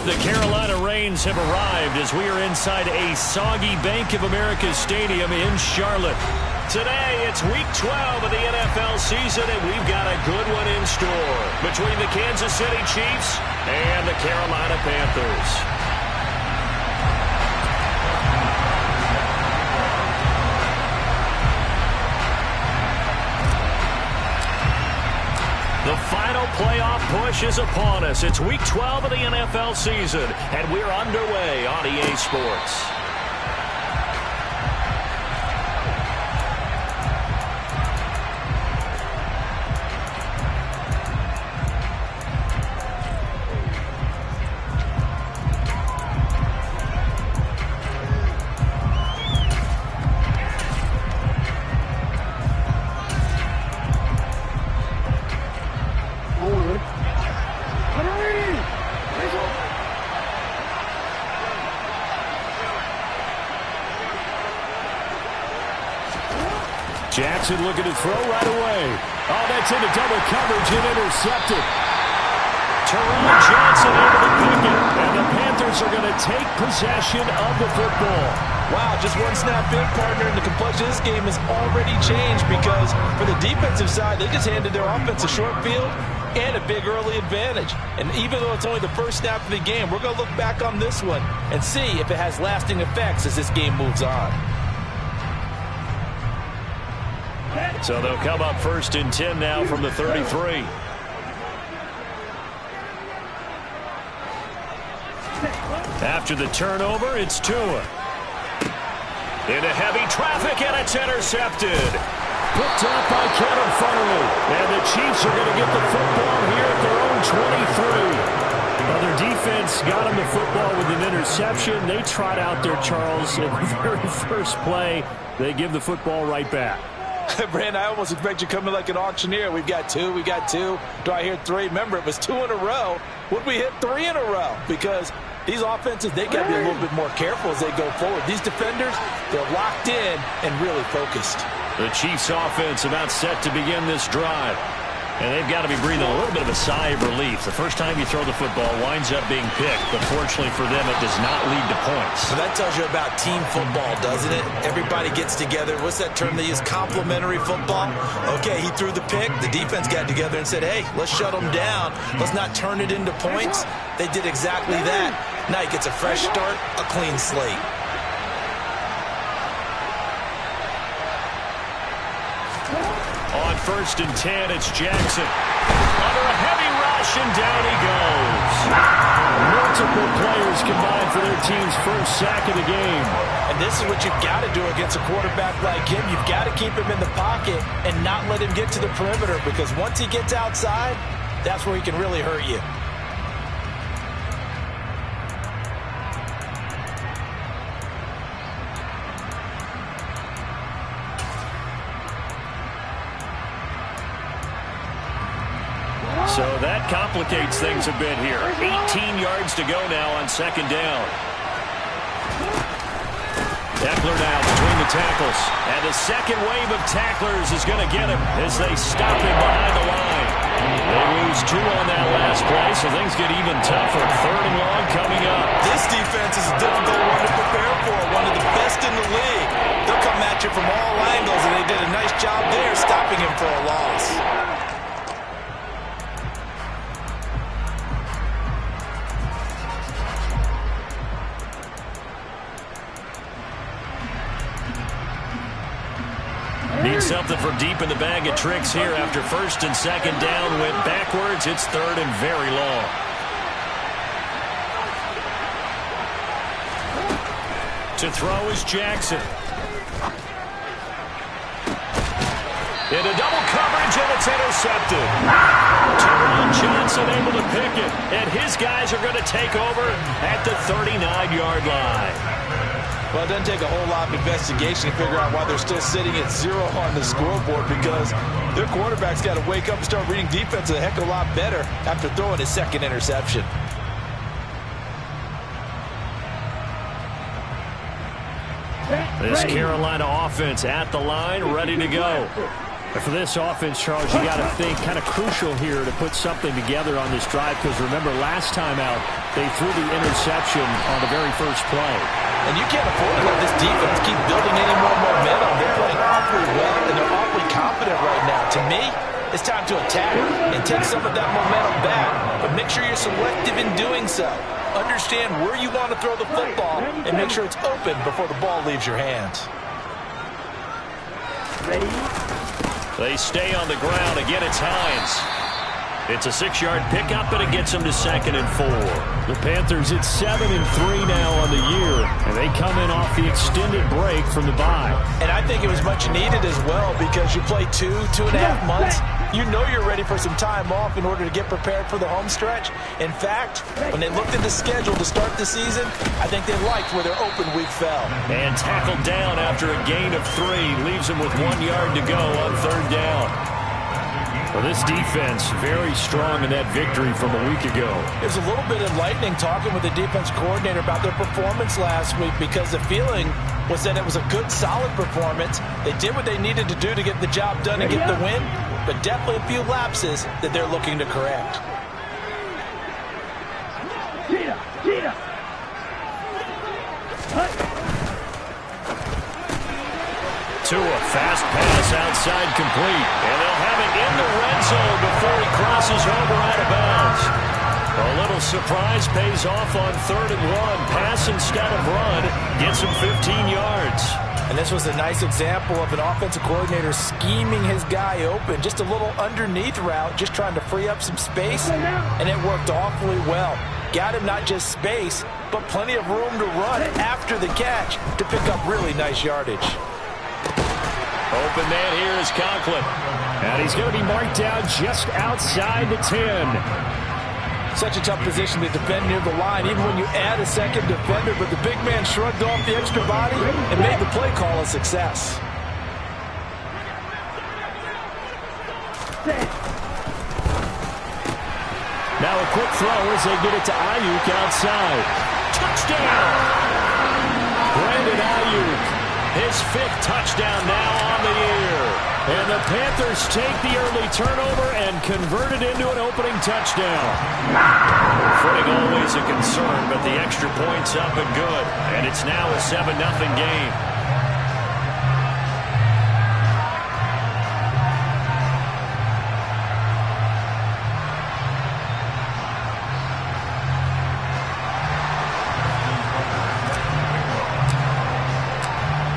The Carolina Rains have arrived as we are inside a soggy Bank of America Stadium in Charlotte. Today, it's Week 12 of the NFL season, and we've got a good one in store between the Kansas City Chiefs and the Carolina Panthers. The final playoff push is upon us. It's Week 12 of the NFL season, and we're underway on EA Sports. Jackson looking to throw right away. Oh, that's into double coverage and intercepted. Terrell Johnson able to pick it, and the Panthers are going to take possession of the football. Wow, just one snap in, partner, and the complexion of this game has already changed because for the defensive side, they just handed their offense a short field and a big early advantage. And even though it's only the first snap of the game, we're going to look back on this one and see if it has lasting effects as this game moves on. So they'll come up 1st and 10 now from the 33. After the turnover, it's Tua. Into heavy traffic, and it's intercepted. Picked up by Kevin Farley. And the Chiefs are going to get the football here at their own 23. Well, their defense got them the football with an interception. They trot out there, Charles, in the very first play. They give the football right back. Brand, I almost expect you coming like an auctioneer. We've got two. Do I hear three? Remember, it was 2 in a row. Would we hit 3 in a row? Because these offenses, they got to be a little bit more careful as they go forward. These defenders, they're locked in and really focused. The Chiefs offense about set to begin this drive. And they've got to be breathing a little bit of a sigh of relief. The first time you throw the football winds up being picked, but fortunately for them, it does not lead to points. So that tells you about team football, doesn't it? Everybody gets together. What's that term they use? Complementary football? Okay, he threw the pick. The defense got together and said, hey, let's shut them down. Let's not turn it into points. They did exactly that. Now he gets a fresh start, a clean slate. On 1st and 10, it's Jackson. Under a heavy rush, and down he goes. Multiple players combined for their team's first sack of the game. And this is what you've got to do against a quarterback like him. You've got to keep him in the pocket and not let him get to the perimeter, because once he gets outside, that's where he can really hurt you. So that complicates things a bit here. 18 yards to go now on 2nd down. Eckler now between the tackles. And the second wave of tacklers is going to get him as they stop him behind the line. They lose 2 on that last play, so things get even tougher. 3rd and long coming up. This defense is a difficult one to prepare for. One of the best in the league. They'll come at you from all angles, and they did a nice job there stopping him for a loss. Need something from deep in the bag of tricks here after 1st and 2nd down. Went backwards. It's 3rd and very long. To throw is Jackson. Into double coverage, and it's intercepted. Terrell Johnson able to pick it, and his guys are going to take over at the 39-yard line. Well, it doesn't take a whole lot of investigation to figure out why they're still sitting at 0 on the scoreboard, because their quarterback's got to wake up and start reading defense a heck of a lot better after throwing his 2nd interception. This Carolina offense at the line, ready to go. For this offense, Charles, you got to think kind of crucial here to put something together on this drive, because remember last time out they threw the interception on the very first play. And you can't afford to let this defense keep building any more momentum. They're playing awfully well, and they're awfully confident right now. To me, it's time to attack and take some of that momentum back, but make sure you're selective in doing so. Understand where you want to throw the football and make sure it's open before the ball leaves your hands. Ready? They stay on the ground. Again, it's Hines. It's a 6-yard pickup, and it gets them to 2nd and 4. The Panthers, it's 7-3 now on the year, and they come in off the extended break from the bye. And I think it was much needed as well, because you play 2.5 months. You know you're ready for some time off in order to get prepared for the home stretch. In fact, when they looked at the schedule to start the season, I think they liked where their open week fell. And tackled down after a gain of 3. Leaves them with 1 yard to go on 3rd down. Well, this defense very strong in that victory from a week ago. It was a little bit enlightening talking with the defense coordinator about their performance last week, because the feeling was that it was a good, solid performance. They did what they needed to do to get the job done and get the win, but definitely a few lapses that they're looking to correct. Tua, fast pass outside, complete. And they'll have it in the red zone before he crosses over out of bounds. A little surprise pays off on 3rd and 1. Pass instead of run gets him 15 yards. And this was a nice example of an offensive coordinator scheming his guy open. Just a little underneath route, just trying to free up some space, and it worked awfully well. Got him not just space, but plenty of room to run after the catch to pick up really nice yardage. Open man here is Conklin. And he's going to be marked down just outside the 10. Such a tough position to defend near the line, even when you add a second defender, but the big man shrugged off the extra body and made the play call a success. Now a quick throw as they get it to Ayuk outside. Touchdown! Brandon Ayuk. His 5th touchdown now on the year. And the Panthers take the early turnover and convert it into an opening touchdown. Footing always a concern, but the extra point's up and good. And it's now a 7-0 game.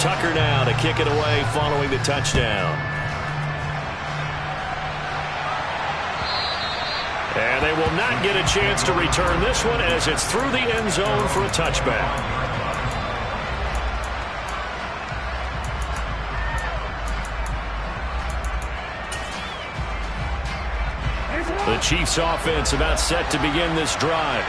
Tucker now to kick it away following the touchdown. And they will not get a chance to return this one as it's through the end zone for a touchback. The Chiefs offense about set to begin this drive.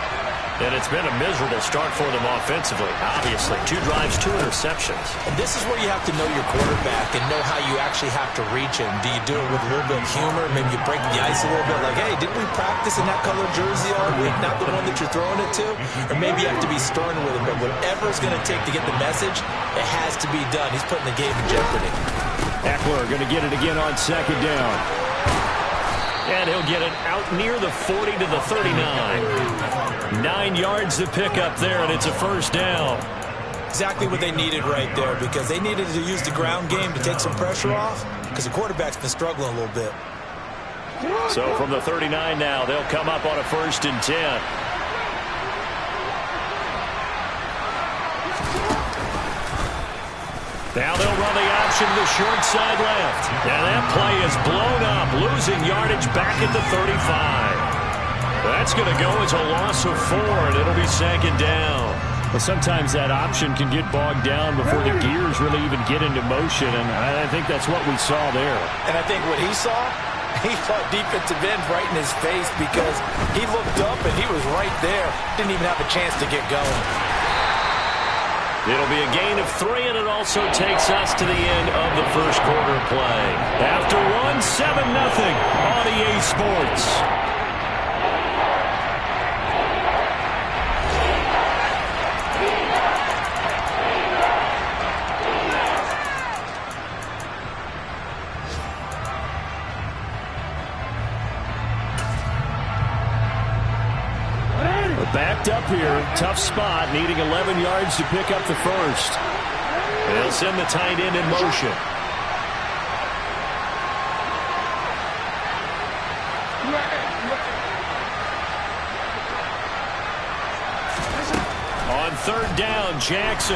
And it's been a miserable start for them offensively, obviously. 2 drives, 2 interceptions. And this is where you have to know your quarterback and know how you actually have to reach him. Do you do it with a little bit of humor? Maybe you break the ice a little bit, like, hey, didn't we practice in that colored jersey all week, not the one that you're throwing it to? Or maybe you have to be stern with him. But whatever it's going to take to get the message, it has to be done. He's putting the game in jeopardy. Eckler going to get it again on 2nd down. And he'll get it out near the 40 to the 39. 9 yards to pick up there, and it's a 1st down. Exactly what they needed right there, because they needed to use the ground game to take some pressure off, because the quarterback's been struggling a little bit. So from the 39 now, they'll come up on a 1st and 10. Now they'll run the option to the short side left. And that play is blown up, losing yardage back at the 35. That's going to go as a loss of 4, and it'll be 2nd down. Well, sometimes that option can get bogged down before the gears really even get into motion, and I think that's what we saw there. And I think what he saw defensive end right in his face, because he looked up and he was right there. Didn't even have a chance to get going. It'll be a gain of 3, and it also takes us to the end of the first quarter play. After one, 7-0 on EA Sports. backed up here. Tough spot, needing 11 yards to pick up the first. They'll send the tight end in motion. On third down, Jackson.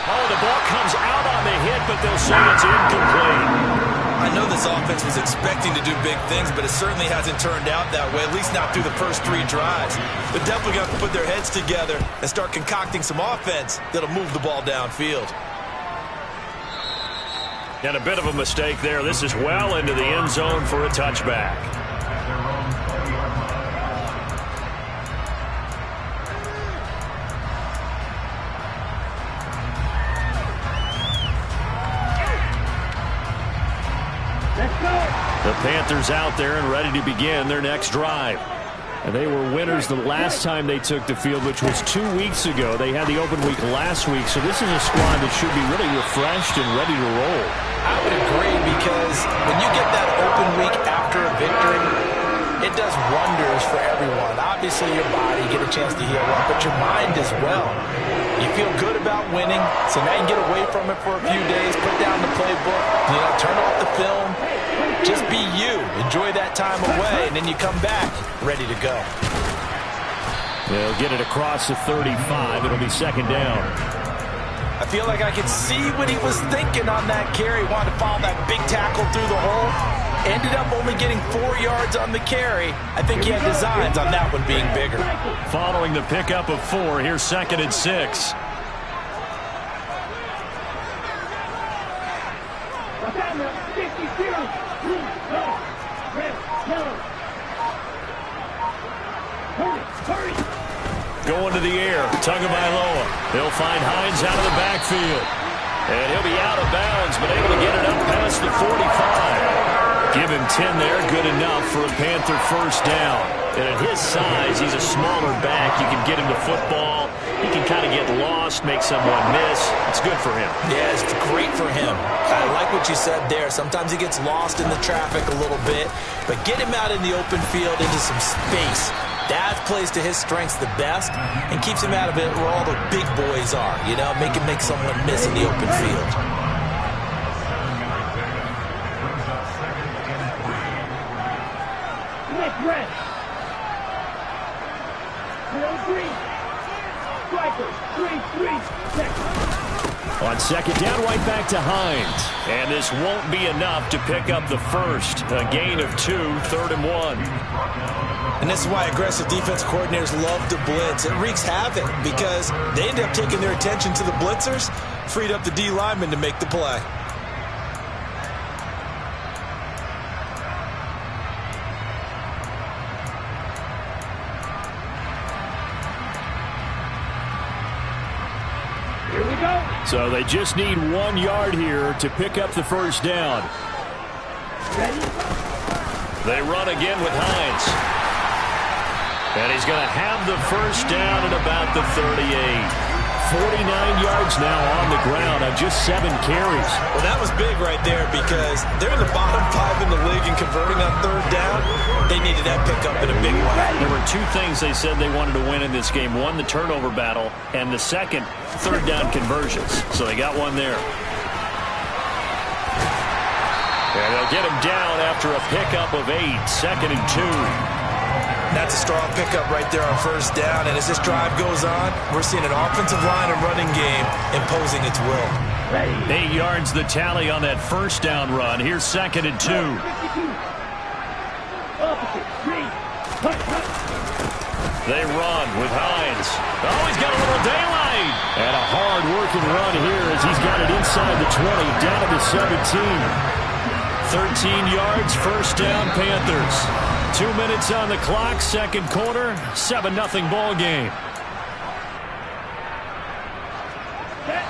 Oh, the ball comes out on the hit, but they'll say it's incomplete. I know this offense was expecting to do big things, but it certainly hasn't turned out that way, at least not through the first 3 drives. They're definitely going to have to put their heads together and start concocting some offense that'll move the ball downfield. And a bit of a mistake there. This is well into the end zone for a touchback. The Panthers out there and ready to begin their next drive. And they were winners the last time they took the field, which was 2 weeks ago. They had the open week last week, so this is a squad that should be really refreshed and ready to roll. I would agree, because when you get that open week after a victory, it does wonders for everyone. Obviously, your body, get a chance to heal up, but your mind as well. You feel good about winning, so now you can get away from it for a few days, put down the playbook, turn off the film. Just be you. Enjoy that time away, and then you come back ready to go. They'll get it across the 35. It'll be second down. I feel like I could see what he was thinking on that carry. Wanted to follow that big tackle through the hole. Ended up only getting 4 yards on the carry. I think he had designs on that one being bigger. Following the pickup of 4, here's second and 6. Going to the air, Tagovailoa. He'll find Hines out of the backfield. And he'll be out of bounds, but able to get it up past the 45. Give him 10 there, good enough for a Panther first down. And at his size, he's a smaller back. You can get him the football. He can kind of get lost, make someone miss. It's good for him. Yeah, it's great for him. I like what you said there. Sometimes he gets lost in the traffic a little bit, but get him out in the open field into some space. That plays to his strengths the best and keeps him out of it where all the big boys are. Make him make someone miss in the open field. On second down, right back to Hines. And this won't be enough to pick up the first. A gain of 2, 3rd and 1. And this is why aggressive defense coordinators love to blitz. It wreaks havoc because they end up taking their attention to the blitzers, freed up the D lineman to make the play. Here we go. So they just need 1 yard here to pick up the first down. Ready? They run again with Hines. And he's going to have the first down at about the 38. 49 yards now on the ground on just 7 carries. Well, that was big right there because they're in the bottom 5 in the league and converting on third down. They needed that pickup in a big way. There were 2 things they said they wanted to win in this game. One, the turnover battle, and the second, third down conversions. So they got one there. And they'll get him down after a pickup of 8, second and 2. That's a strong pickup right there on first down. And as this drive goes on, we're seeing an offensive line and running game imposing its will. 8 yards the tally on that first down run. Here's second and 2. They run with Hines. Oh, he's got a little daylight. And a hard-working run here as he's got it inside the 20, down to the 17. 13 yards, first down, Panthers. 2 minutes on the clock, second quarter, 7-0 ball game.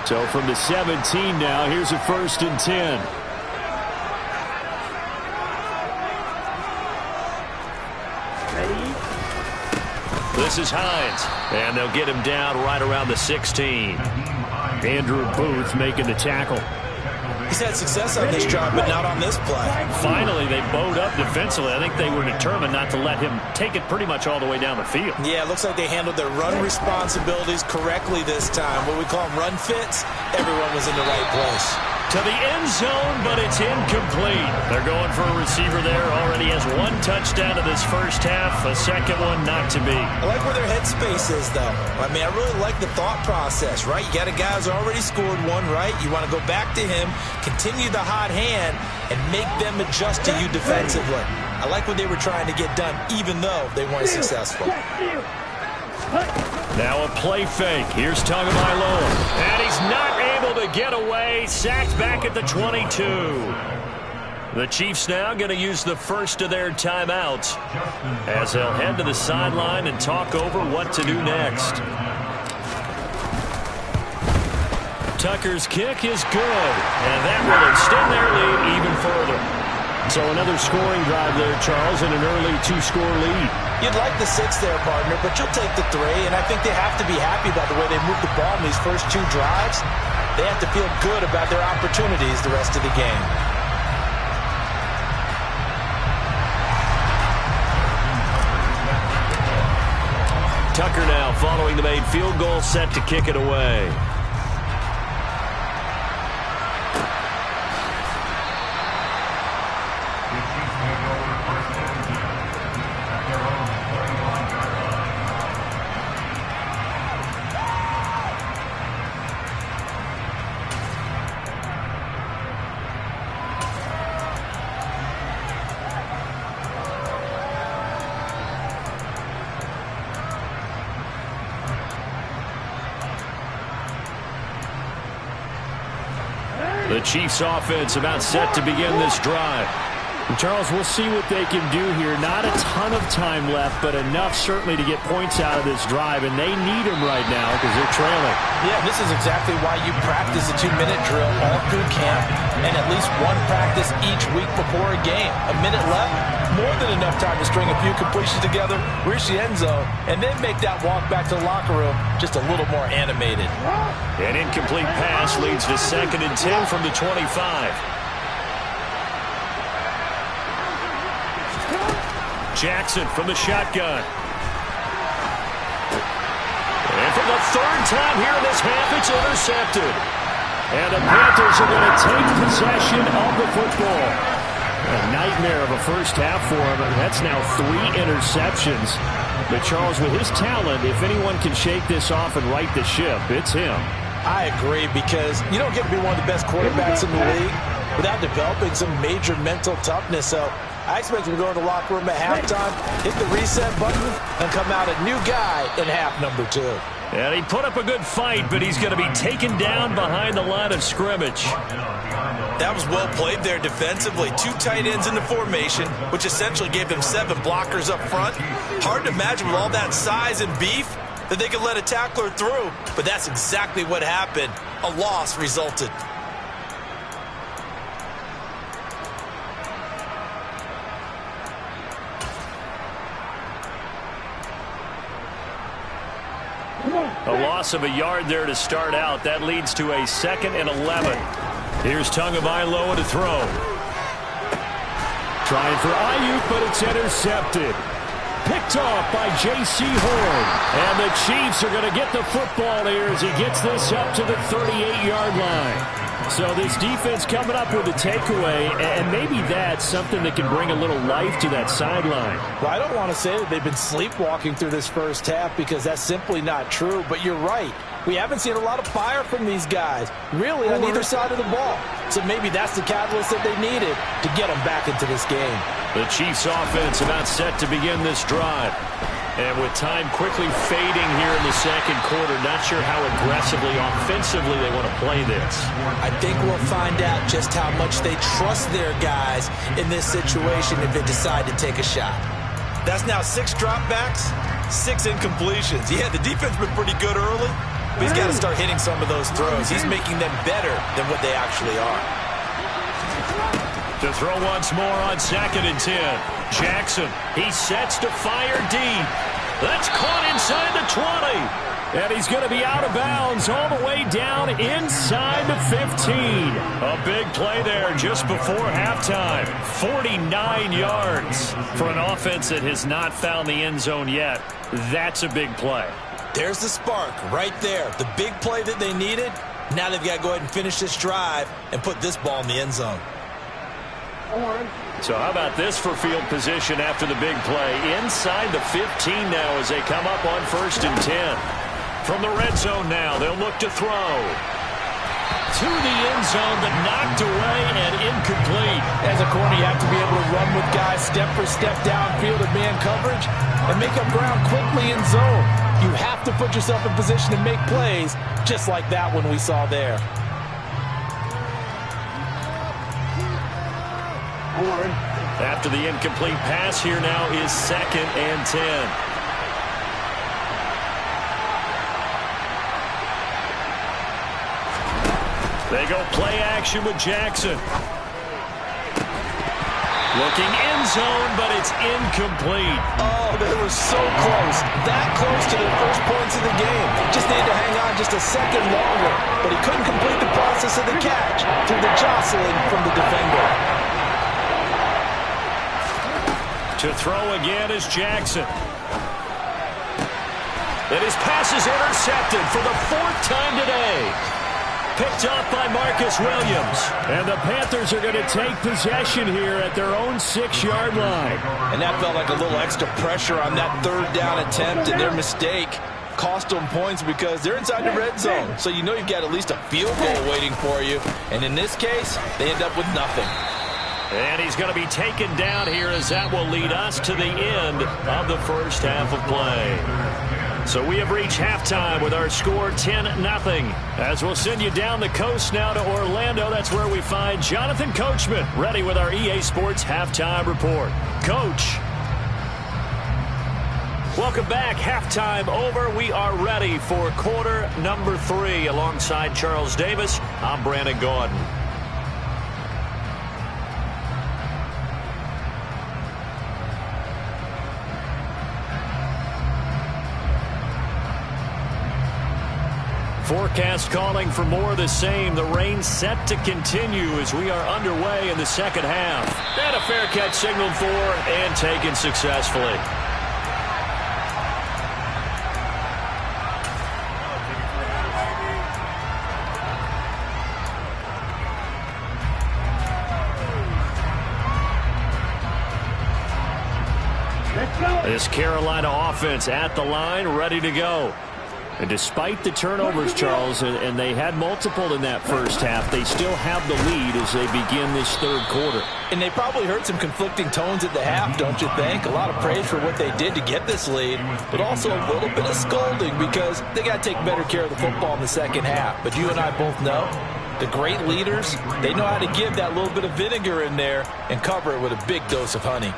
So from the 17 now, here's a first and 10. This is Hines, and they'll get him down right around the 16. Andrew Booth making the tackle. He's had success on this drive, but not on this play. Finally, they bowed up defensively. I think they were determined not to let him take it pretty much all the way down the field. Yeah, it looks like they handled their run responsibilities correctly this time. What we call them run fits, everyone was in the right place. To the end zone, but it's incomplete. They're going for a receiver there. Already has one touchdown in this first half. A second one not to be. I like where their headspace is, though. I mean, I really like the thought process, right? You got a guy who's already scored one, right? You want to go back to him, continue the hot hand, and make them adjust to you defensively. I like what they were trying to get done, even though they weren't successful. Now a play fake. Here's Tagovailoa. And he's not able to get away. Sacked back at the 22. The Chiefs now going to use the first of their timeouts as they'll head to the sideline and talk over what to do next. Tucker's kick is good. And that will extend their lead even further. So another scoring drive there, Charles, and an early 2-score lead. You'd like the 6 there, partner, but you'll take the 3, and I think they have to be happy about the way they moved the ball in these first 2 drives. They have to feel good about their opportunities the rest of the game. Tucker now following the made field goal, set to kick it away. The Chiefs offense about set to begin this drive. And Charles, we'll see what they can do here. Not a ton of time left, but enough certainly to get points out of this drive, and they need them right now because they're trailing. Yeah, this is exactly why you practice a 2-minute drill all through camp and at least one practice each week before a game. A minute left, more than enough time to string a few completions together, reach the end zone, and then make that walk back to the locker room just a little more animated. An incomplete pass leads to 2nd and 10 from the 25. Jackson from the shotgun. And for the 3rd time here in this half, it's intercepted. And the Panthers are going to take possession of the football. A nightmare of a first half for him. That's now 3 interceptions. But Charles, with his talent, if anyone can shake this off and right the ship, it's him. I agree, because you don't get to be one of the best quarterbacks in the league without developing some major mental toughness. So I expect him to go to the locker room at halftime, hit the reset button, and come out a new guy in half number 2. And he put up a good fight, but he's going to be taken down behind the line of scrimmage. That was well played there defensively. 2 tight ends in the formation, which essentially gave them 7 blockers up front. Hard to imagine with all that size and beef that they could let a tackler through, but that's exactly what happened. A loss resulted. A loss of a yard there to start out. That leads to a 2nd and 11. Here's Tagovailoa to throw. Trying for Ayuk, but it's intercepted. Picked off by J.C. Horn. And the Chiefs are going to get the football here as he gets this up to the 38-yard line. So this defense coming up with a takeaway, and maybe that's something that can bring a little life to that sideline. Well, I don't want to say that they've been sleepwalking through this first half, because that's simply not true, but you're right. We haven't seen a lot of fire from these guys, really, on either side of the ball. So maybe that's the catalyst that they needed to get them back into this game. The Chiefs offense about set to begin this drive. And with time quickly fading here in the 2nd quarter, not sure how aggressively, offensively they want to play this. I think we'll find out just how much they trust their guys in this situation if they decide to take a shot. That's now 6 dropbacks, 6 incompletions. Yeah, the defense been pretty good early, but he's got to start hitting some of those throws. He's making them better than what they actually are. To throw once more on 2nd and 10. Jackson, he sets to fire deep. That's caught inside the 20. And he's going to be out of bounds all the way down inside the 15. A big play there just before halftime. 49 yards for an offense that has not found the end zone yet. That's a big play. There's the spark right there. The big play that they needed. Now they've got to go ahead and finish this drive and put this ball in the end zone. So how about this for field position after the big play? Inside the 15 now as they come up on 1st and 10. From the red zone now, they'll look to throw. To the end zone, but knocked away and incomplete. As a corner, you have to be able to run with guys step for step downfield of man coverage and make up ground quickly in zone. You have to put yourself in position to make plays, just like that one we saw there. After the incomplete pass, here now is 2nd and 10. They go play action with Jackson. Looking end zone, but it's incomplete. Oh, they were so close. That close to the first points of the game. Just needed to hang on just a second longer. But he couldn't complete the process of the catch through the jostling from the defender. To throw again is Jackson. And his pass is intercepted for the 4th time today. Picked off by Marcus Williams. And the Panthers are going to take possession here at their own 6-yard line. And that felt like a little extra pressure on that 3rd down attempt, and their mistake cost them points because they're inside the red zone. So you know you've got at least a field goal waiting for you. And in this case, they end up with nothing. And he's going to be taken down here as that will lead us to the end of the first half of play. So we have reached halftime with our score 10-0. As we'll send you down the coast now to Orlando, that's where we find Jonathan Coachman ready with our EA Sports Halftime Report. Coach. Welcome back. Halftime over. We are ready for quarter number 3. Alongside Charles Davis, I'm Brandon Gaudin. Forecast calling for more of the same. The rain set to continue as we are underway in the second half. And a fair catch signaled for and taken successfully. This Carolina offense at the line, ready to go. And despite the turnovers, Charles, and they had multiple in that first half, they still have the lead as they begin this 3rd quarter. And they probably heard some conflicting tones at the half, don't you think? A lot of praise for what they did to get this lead, but also a little bit of scolding because they got to take better care of the football in the second half. But you and I both know the great leaders, they know how to give that little bit of vinegar in there and cover it with a big dose of honey.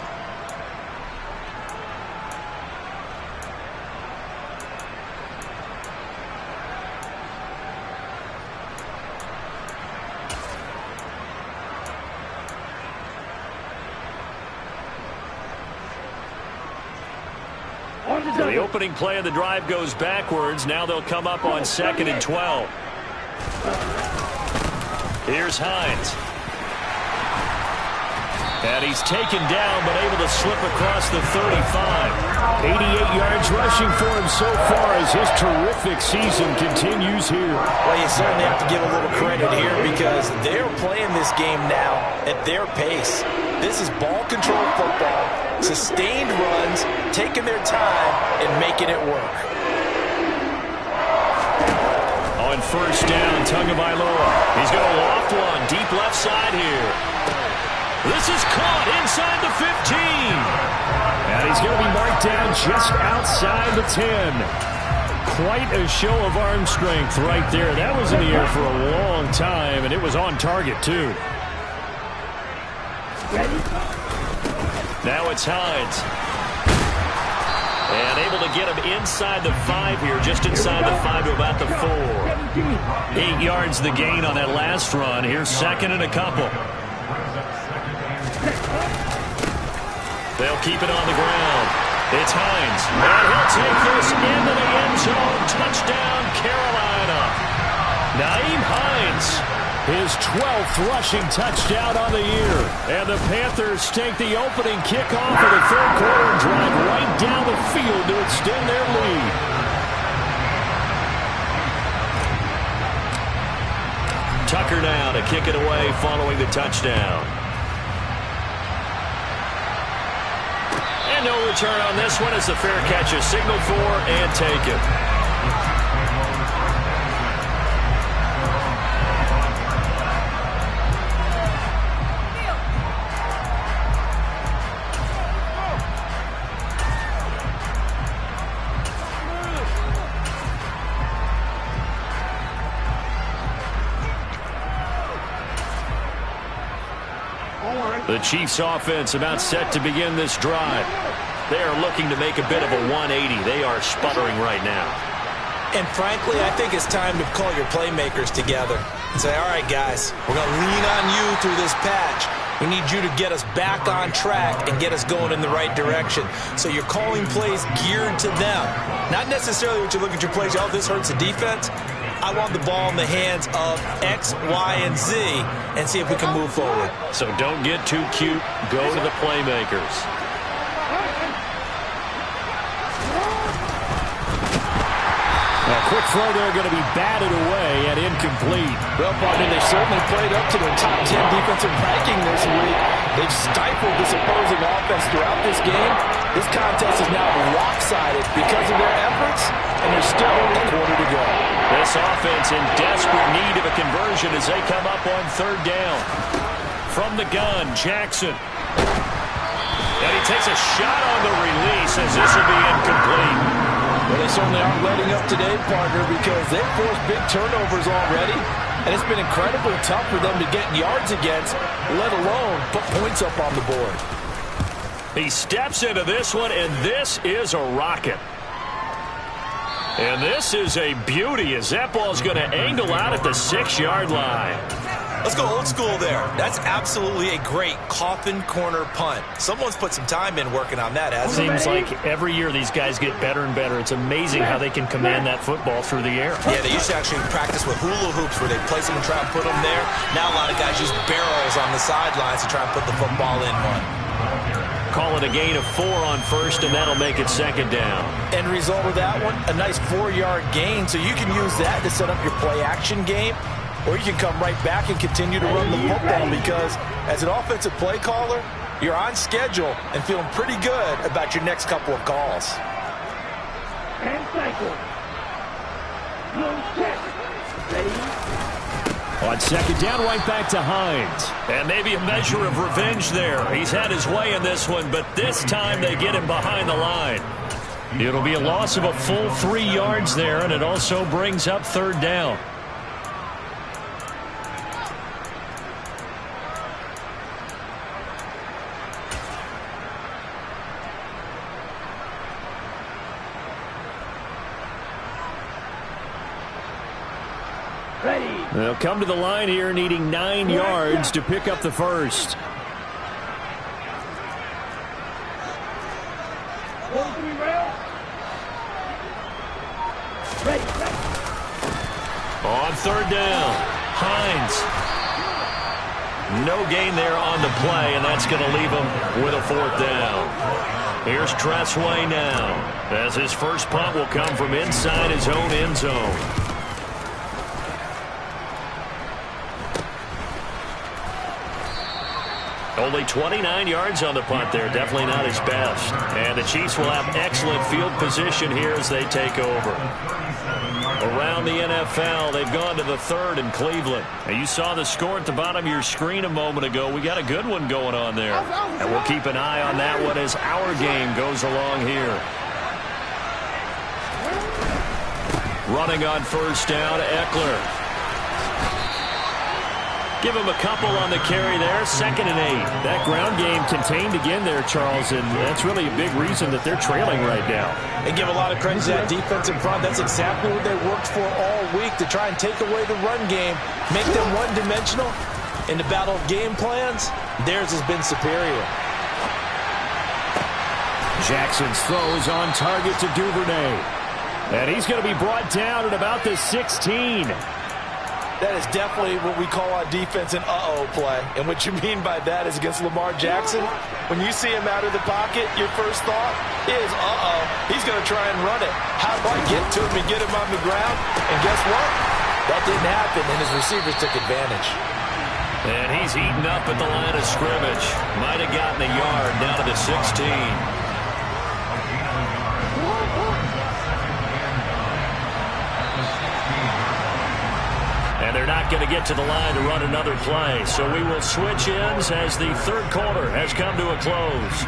The opening play of the drive goes backwards. Now they'll come up on 2nd and 12. Here's Hines. And he's taken down, but able to slip across the 35. 88 yards rushing for him so far as his terrific season continues here. Well, you certainly have to give a little credit here because they're playing this game now at their pace. This is ball control football, sustained runs, taking their time and making it work. On 1st down, Tagovailoa. He's going to loft one deep left side here. This is caught inside the 15. And he's going to be marked down just outside the 10. Quite a show of arm strength right there. That was in the air for a long time, and it was on target, too. Now it's Hines. And able to get him inside the 5 here, just inside the 5 to about the 4. 8 yards the gain on that last run. Here's 2nd and a couple. They'll keep it on the ground. It's Hines, and he'll take this into the end zone. Touchdown, Carolina. Nyheim Hines, his 12th rushing touchdown on the year. And the Panthers take the opening kickoff of the third quarter and drive right down the field to extend their lead. Tucker now to kick it away following the touchdown. And no return on this one as the fair catch is signaled for and taken. The Chiefs offense about set to begin this drive. They are looking to make a bit of a 180. They are sputtering right now. And frankly, I think it's time to call your playmakers together and say, all right, guys, we're going to lean on you through this patch. We need you to get us back on track and get us going in the right direction. So you're calling plays geared to them. Not necessarily what you look at your plays, oh, this hurts the defense. I want the ball in the hands of X, Y, and Z and see if we can move forward. So don't get too cute. Go to the playmakers. A quick throw there going to be batted away and incomplete. Well, partner, they certainly played up to their top 10 defensive ranking this week. They've stifled this opposing offense throughout this game. This contest is now lopsided because of their efforts, and there's still only a quarter to go. This offense in desperate need of a conversion as they come up on third down. From the gun, Jackson. And he takes a shot on the release as this will be incomplete. Well, they certainly aren't letting up today, partner, because they've forced big turnovers already, and it's been incredibly tough for them to get yards against, let alone put points up on the board. He steps into this one, and this is a rocket. And this is a beauty as that ball is going to angle out at the 6-yard line. Let's go old school there. That's absolutely a great coffin corner punt. Someone's put some time in working on that, hasn't it? Seems like every year these guys get better and better. It's amazing how they can command that football through the air. Yeah, they used to actually practice with hula hoops where they place them and try and put them there. Now a lot of guys use barrels on the sidelines to try and put the football in one. Call it a gain of 4 on first, and that'll make it second down. End result of that one, a nice 4-yard gain, so you can use that to set up your play-action game, or you can come right back and continue to run the football because as an offensive play caller, you're on schedule and feeling pretty good about your next couple of calls. And cycle. No check. Ready? On second down, right back to Hines. And maybe a measure of revenge there. He's had his way in this one, but this time they get him behind the line. It'll be a loss of a full 3 yards there, and it also brings up third down. They'll come to the line here needing 9 yards to pick up the first. On third down, Hines. No gain there on the play, and that's going to leave him with a 4th down. Here's Tressway now, as his first punt will come from inside his own end zone. Only 29 yards on the punt there. Definitely not his best. And the Chiefs will have excellent field position here as they take over. Around the NFL, they've gone to the 3rd in Cleveland. And you saw the score at the bottom of your screen a moment ago. We got a good one going on there. And we'll keep an eye on that one as our game goes along here. Running on first down, Eckler. Give him a couple on the carry there. 2nd and 8. That ground game contained again there, Charles, and that's really a big reason that they're trailing right now. And give a lot of credit to that defense in front. That's exactly what they worked for all week, to try and take away the run game, make them one-dimensional. In the battle of game plans, theirs has been superior. Jackson's throw is on target to Duvernay. And he's going to be brought down at about the 16. That is definitely what we call on defense an uh-oh play. And what you mean by that is against Lamar Jackson, when you see him out of the pocket, your first thought is, uh-oh, he's going to try and run it. How do I get to him and get him on the ground? And guess what? That didn't happen, and his receivers took advantage. And he's eaten up at the line of scrimmage. Might have gotten a yard down to the 16. And they're not going to get to the line to run another play. So we will switch ends as the third quarter has come to a close.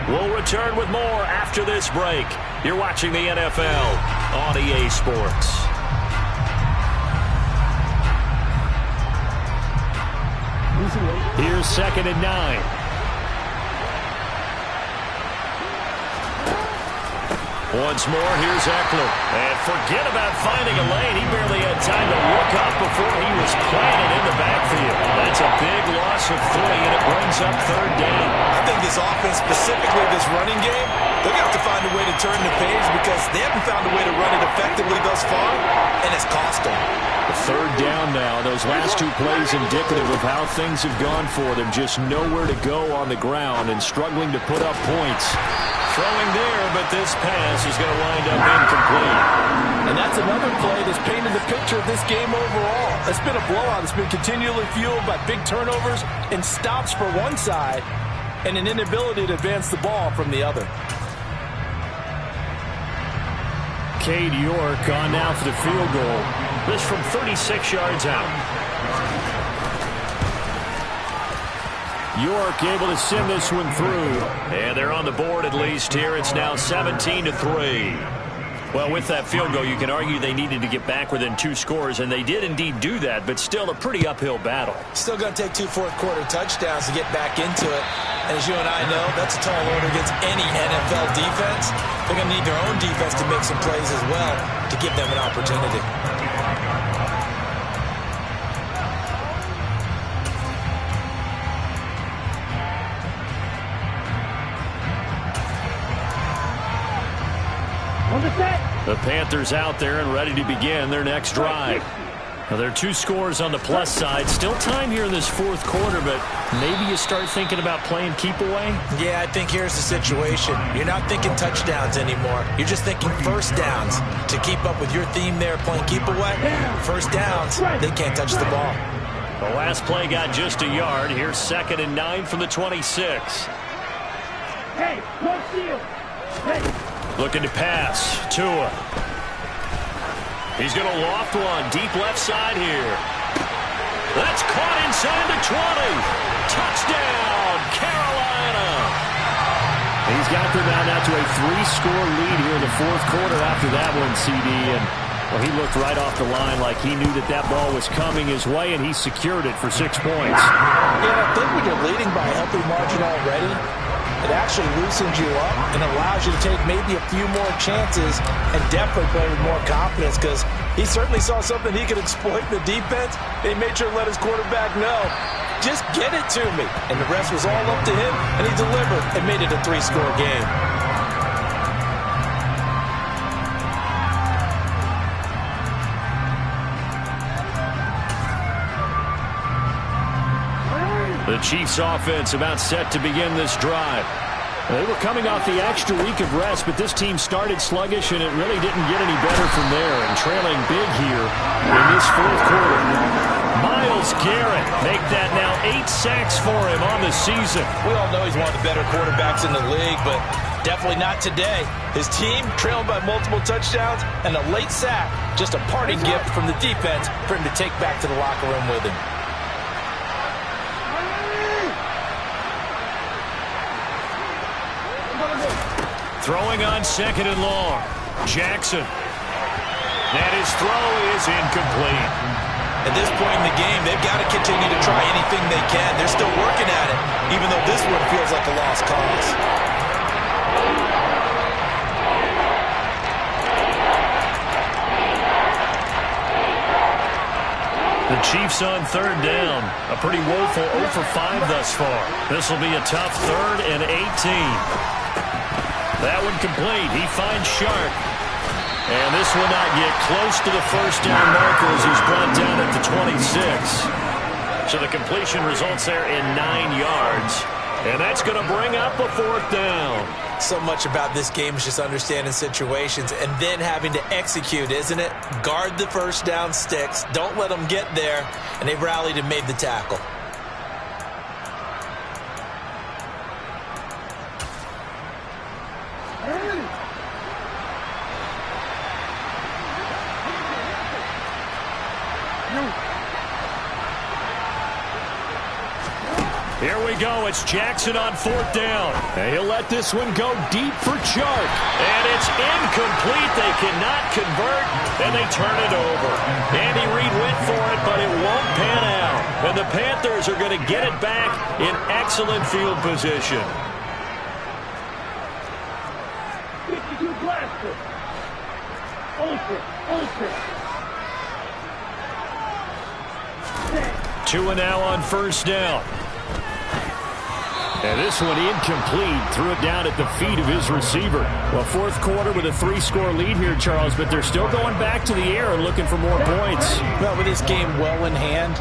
We'll return with more after this break. You're watching the NFL on EA Sports. Here's 2nd and 9. Once more, here's Eckler. And forget about finding a lane. He barely had time to look up before he was planted in the backfield. That's a big loss of 3, and it brings up 3rd down. I think this offense, specifically this running game, they're going to have to find a way to turn the page because they haven't found a way to run it effectively thus far, and it's cost them. 3rd down now. Those last 2 plays indicative of how things have gone for them. Just nowhere to go on the ground and struggling to put up points. Throwing there, but this pass is going to wind up incomplete. And that's another play that's painted the picture of this game overall. It's been a blowout. It's been continually fueled by big turnovers and stops for one side and an inability to advance the ball from the other. Cade York on now for the field goal. This from 36 yards out. York able to send this one through. And they're on the board at least here. It's now 17-3. Well, with that field goal, you can argue they needed to get back within 2 scores, and they did indeed do that, but still a pretty uphill battle. Still going to take 2 fourth-quarter touchdowns to get back into it. And as you and I know, that's a tall order against any NFL defense. They're going to need their own defense to make some plays as well to give them an opportunity. The Panthers out there and ready to begin their next drive. Now, there are 2 scores on the plus side. Still time here in this 4th quarter, but maybe you start thinking about playing keep away? Yeah, I think here's the situation. You're not thinking touchdowns anymore. You're just thinking first downs. To keep up with your theme there, playing keep away, first downs, they can't touch the ball. The last play got just a yard. Here's 2nd and 9 from the 26. Hey, no shield. Hey. Looking to pass. Tua. He's going to loft one. Deep left side here. That's caught inside the 20. Touchdown, Carolina. He's got them now to a 3-score lead here in the 4th quarter after that one, CD. And well, he looked right off the line like he knew that that ball was coming his way, and he secured it for 6 points. Yeah, I think when you're leading by a healthy margin already, it actually loosens you up and allows you to take maybe a few more chances and definitely play with more confidence because he certainly saw something he could exploit in the defense. He made sure to let his quarterback know, just get it to me. And the rest was all up to him, and he delivered and made it a 3-score game. The Chiefs offense about set to begin this drive. They were coming off the extra week of rest, but this team started sluggish, and it really didn't get any better from there. And trailing big here in this 4th quarter. Myles Garrett make that now 8 sacks for him on the season. We all know he's one of the better quarterbacks in the league, but definitely not today. His team trailing by multiple touchdowns and a late sack, just a parting gift from the defense for him to take back to the locker room with him. Throwing on 2nd and long. Jackson. And his throw is incomplete. At this point in the game, they've got to continue to try anything they can. They're still working at it, even though this one feels like a lost cause. The Chiefs on 3rd down. A pretty woeful 0 for 5 thus far. This will be a tough 3rd and 18. That one complete. He finds Sharp. And this will not get close to the first down marker as he's brought down at the 26. So the completion results there in 9 yards. And that's going to bring up a 4th down. So much about this game is just understanding situations and then having to execute, isn't it? Guard the first down sticks. Don't let them get there. And they rallied and made the tackle. Here we go. It's Jackson on 4th down. And he'll let this one go deep for Chark. And it's incomplete. They cannot convert, and they turn it over. Andy Reid went for it, but it won't pan out. And the Panthers are going to get it back in excellent field position. 52 blaster. Ultra. 2 and now on 1st down. And this one incomplete. Threw it down at the feet of his receiver. Well, 4th quarter with a 3-score lead here, Charles, but they're still going back to the air and looking for more points. Well, with this game well in hand,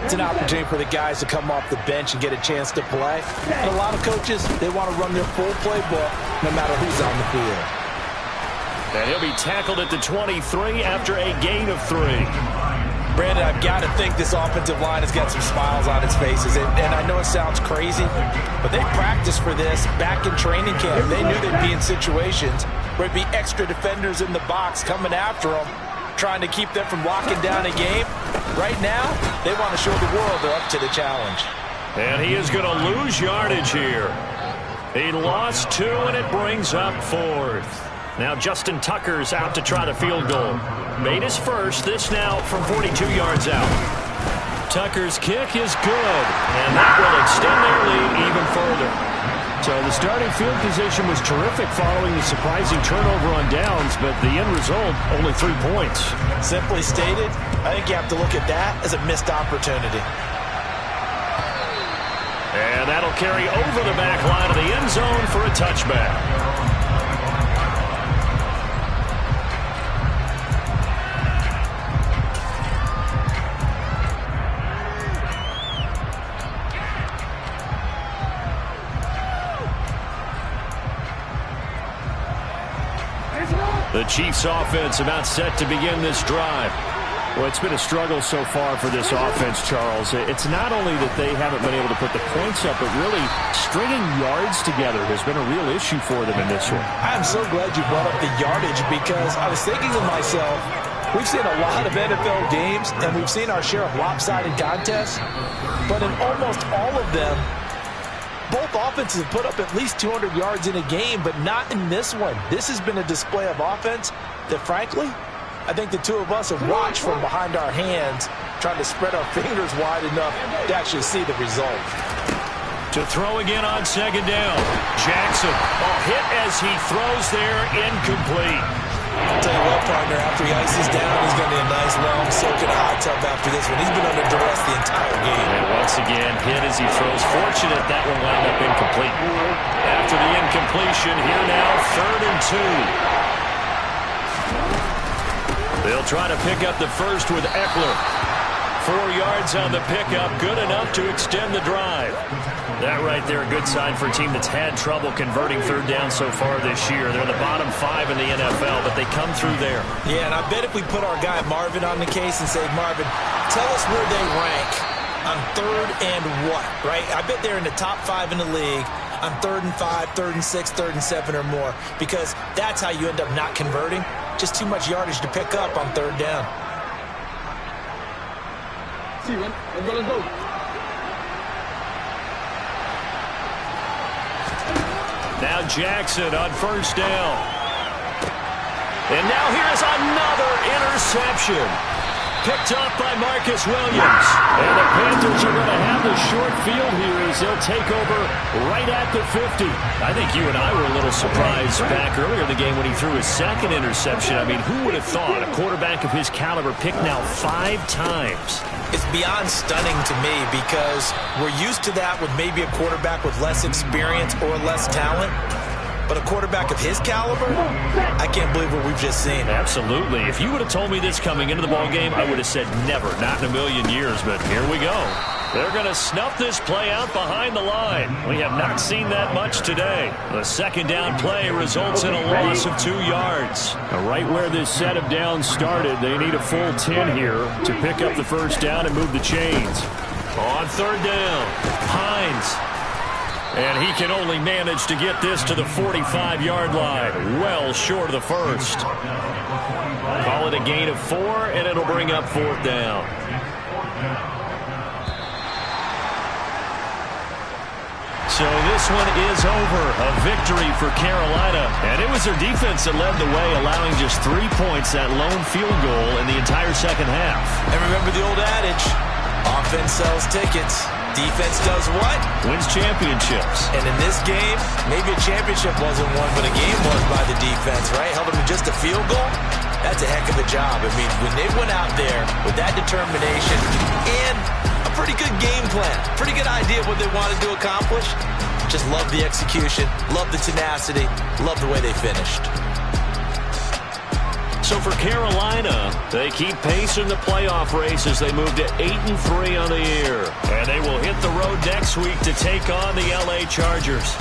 it's an opportunity for the guys to come off the bench and get a chance to play. And a lot of coaches, they want to run their full playbook no matter who's on the field. And he'll be tackled at the 23 after a gain of 3. Brandon, I've got to think this offensive line has got some smiles on its faces. And I know it sounds crazy, but they practiced for this back in training camp. They knew they'd be in situations where it'd be extra defenders in the box coming after them, trying to keep them from locking down a game. Right now, they want to show the world they're up to the challenge. And he is going to lose yardage here. He lost 2, and it brings up 4th. Now Justin Tucker's out to try the field goal. Made his first. This now from 42 yards out. Tucker's kick is good. And that will extend their lead even further. So the starting field position was terrific following the surprising turnover on downs, but the end result, only 3 points. Simply stated, I think you have to look at that as a missed opportunity. And that'll carry over the back line of the end zone for a touchback. The Chiefs offense about set to begin this drive. Well, it's been a struggle so far for this offense, Charles. It's not only that they haven't been able to put the points up, but really stringing yards together has been a real issue for them in this one. I'm so glad you brought up the yardage because I was thinking to myself, we've seen a lot of NFL games and we've seen our share of lopsided contests, but in almost all of them, both offenses have put up at least 200 yards in a game, but not in this one. This has been a display of offense that, frankly, I think the two of us have watched from behind our hands, trying to spread our fingers wide enough to actually see the result. To throw again on 2nd down. Jackson, a hit as he throws there, incomplete. I'll tell you what, partner, after he ices down, he's going to be a nice long soak in a hot tub after this one. He's been under duress the entire game. And once again, hit as he throws. Fortunate that one wound up incomplete. After the incompletion, here now, 3rd and 2. They'll try to pick up the first with Eckler. 4 yards on the pickup, good enough to extend the drive. That right there, a good sign for a team that's had trouble converting 3rd down so far this year. They're the bottom 5 in the NFL, but they come through there. Yeah, and I bet if we put our guy Marvin on the case and say, Marvin, tell us where they rank on 3rd and what, right? I bet they're in the top 5 in the league on 3rd and 5, 3rd and 6, 3rd and 7 or more, because that's how you end up not converting. Just too much yardage to pick up on 3rd down. See one. Let's go. Now Jackson on 1st down. And now here's another interception. Picked up by Marcus Williams. And the Panthers are going to have the short field here as they'll take over right at the 50. I think you and I were a little surprised back earlier in the game when he threw his 2nd interception. I mean, who would have thought a quarterback of his caliber picked now 5 times? It's beyond stunning to me because we're used to that with maybe a quarterback with less experience or less talent. but a quarterback of his caliber, I can't believe what we've just seen. Absolutely. If you would have told me this coming into the ballgame, I would have said never, not in a million years, but here we go. They're going to snuff this play out behind the line. We have not seen that much today. The second down play results in a loss of 2 yards. Right where this set of downs started, they need a full 10 here to pick up the first down and move the chains. On third down, Hines. And he can only manage to get this to the 45-yard line, well short of the first. Call it a gain of 4, and it'll bring up fourth down. So this one is over. A victory for Carolina. And it was their defense that led the way, allowing just 3 points, that lone field goal in the entire second half. And remember the old adage, offense sells tickets. Defense does what? Wins championships. And in this game, maybe a championship wasn't won, but a game was by the defense, right? Held them to just a field goal. That's a heck of a job. I mean, when they went out there with that determination and a pretty good game plan, pretty good idea of what they wanted to accomplish, just love the execution, love the tenacity, love the way they finished. So for Carolina, they keep pace in the playoff race as they move to 8-3 on the year. And they will hit the road next week to take on the LA Chargers.